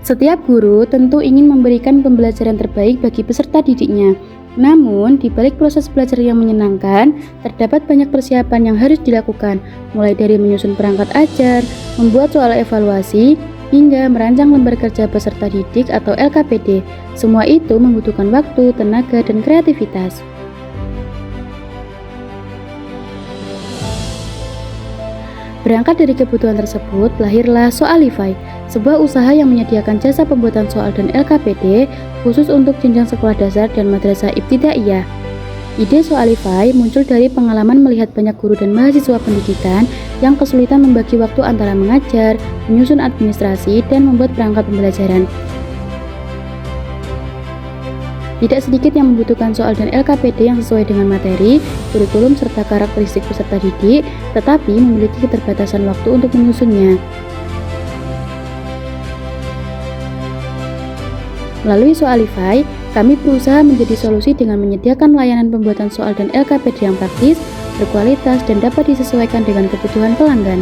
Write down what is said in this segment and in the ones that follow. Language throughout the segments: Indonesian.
Setiap guru tentu ingin memberikan pembelajaran terbaik bagi peserta didiknya. Namun, di balik proses belajar yang menyenangkan, terdapat banyak persiapan yang harus dilakukan, mulai dari menyusun perangkat ajar, membuat soal evaluasi, hingga merancang lembar kerja peserta didik atau LKPD. Semua itu membutuhkan waktu, tenaga, dan kreativitas. Berangkat dari kebutuhan tersebut, lahirlah Soalify, sebuah usaha yang menyediakan jasa pembuatan soal dan LKPD khusus untuk jenjang sekolah dasar dan madrasah ibtidaiyah. Ide Soalify muncul dari pengalaman melihat banyak guru dan mahasiswa pendidikan yang kesulitan membagi waktu antara mengajar, menyusun administrasi, dan membuat perangkat pembelajaran. Tidak sedikit yang membutuhkan soal dan LKPD yang sesuai dengan materi, kurikulum, serta karakteristik peserta didik, tetapi memiliki keterbatasan waktu untuk menyusunnya. Melalui Soalify, kami berusaha menjadi solusi dengan menyediakan layanan pembuatan soal dan LKPD yang praktis, berkualitas, dan dapat disesuaikan dengan kebutuhan pelanggan.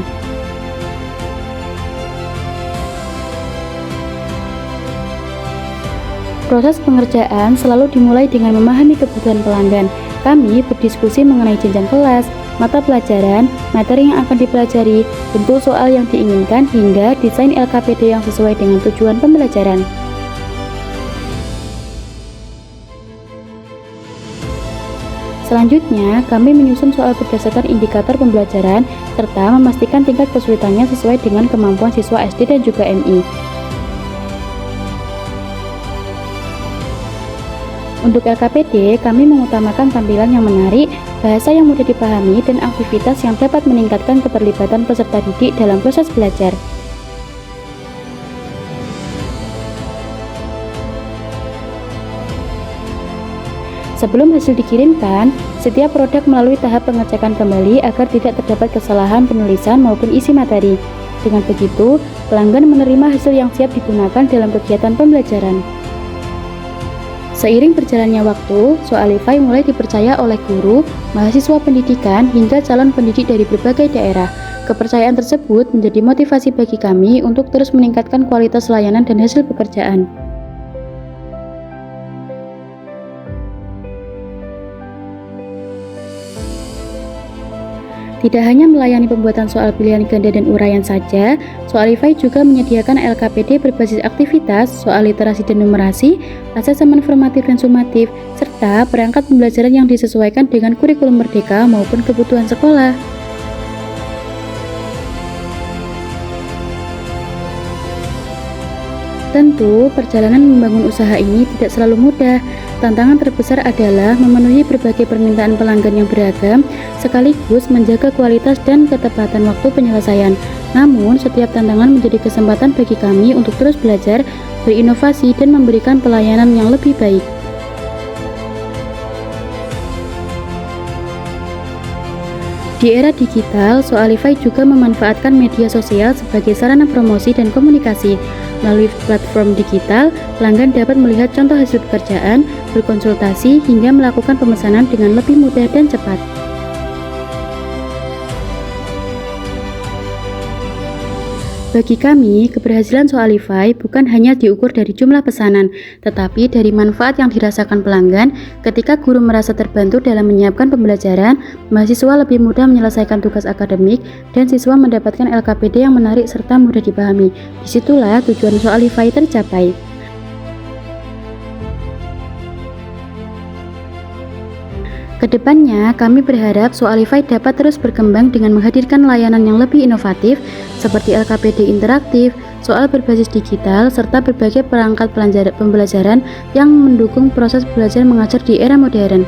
Proses pengerjaan selalu dimulai dengan memahami kebutuhan pelanggan. Kami berdiskusi mengenai jenjang kelas, mata pelajaran, materi yang akan dipelajari, bentuk soal yang diinginkan, hingga desain LKPD yang sesuai dengan tujuan pembelajaran. Selanjutnya, kami menyusun soal berdasarkan indikator pembelajaran serta memastikan tingkat kesulitannya sesuai dengan kemampuan siswa SD dan juga MI. Untuk LKPD, kami mengutamakan tampilan yang menarik, bahasa yang mudah dipahami, dan aktivitas yang dapat meningkatkan keterlibatan peserta didik dalam proses belajar. Sebelum hasil dikirimkan, setiap produk melalui tahap pengecekan kembali agar tidak terdapat kesalahan penulisan maupun isi materi. Dengan begitu, pelanggan menerima hasil yang siap digunakan dalam kegiatan pembelajaran. Seiring berjalannya waktu, Soalify mulai dipercaya oleh guru, mahasiswa pendidikan, hingga calon pendidik dari berbagai daerah. Kepercayaan tersebut menjadi motivasi bagi kami untuk terus meningkatkan kualitas layanan dan hasil pekerjaan. Tidak hanya melayani pembuatan soal pilihan ganda dan uraian saja, Soalify juga menyediakan LKPD berbasis aktivitas, soal literasi dan numerasi, asesmen formatif dan sumatif, serta perangkat pembelajaran yang disesuaikan dengan kurikulum merdeka maupun kebutuhan sekolah. Tentu, perjalanan membangun usaha ini tidak selalu mudah. Tantangan terbesar adalah memenuhi berbagai permintaan pelanggan yang beragam, sekaligus menjaga kualitas dan ketepatan waktu penyelesaian. Namun, setiap tantangan menjadi kesempatan bagi kami untuk terus belajar, berinovasi, dan memberikan pelayanan yang lebih baik. Di era digital, Soalify juga memanfaatkan media sosial sebagai sarana promosi dan komunikasi. Melalui platform digital, pelanggan dapat melihat contoh hasil pekerjaan, berkonsultasi, hingga melakukan pemesanan dengan lebih mudah dan cepat. Bagi kami, keberhasilan Soalify bukan hanya diukur dari jumlah pesanan, tetapi dari manfaat yang dirasakan pelanggan. Ketika guru merasa terbantu dalam menyiapkan pembelajaran, mahasiswa lebih mudah menyelesaikan tugas akademik, dan siswa mendapatkan LKPD yang menarik serta mudah dipahami. Disitulah tujuan Soalify tercapai. Kedepannya, kami berharap Soalify dapat terus berkembang dengan menghadirkan layanan yang lebih inovatif seperti LKPD interaktif, soal berbasis digital, serta berbagai perangkat pembelajaran yang mendukung proses belajar mengajar di era modern.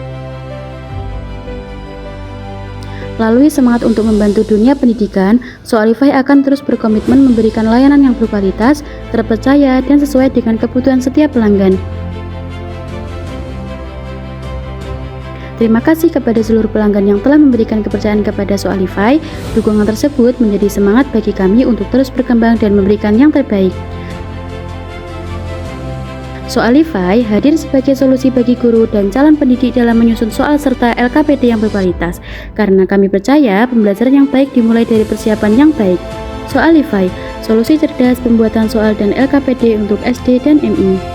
Melalui semangat untuk membantu dunia pendidikan, Soalify akan terus berkomitmen memberikan layanan yang berkualitas, terpercaya, dan sesuai dengan kebutuhan setiap pelanggan. Terima kasih kepada seluruh pelanggan yang telah memberikan kepercayaan kepada Soalify. Dukungan tersebut menjadi semangat bagi kami untuk terus berkembang dan memberikan yang terbaik. Soalify hadir sebagai solusi bagi guru dan calon pendidik dalam menyusun soal serta LKPD yang berkualitas. Karena kami percaya pembelajaran yang baik dimulai dari persiapan yang baik. Soalify, Solusi cerdas pembuatan soal dan LKPD untuk SD dan MI.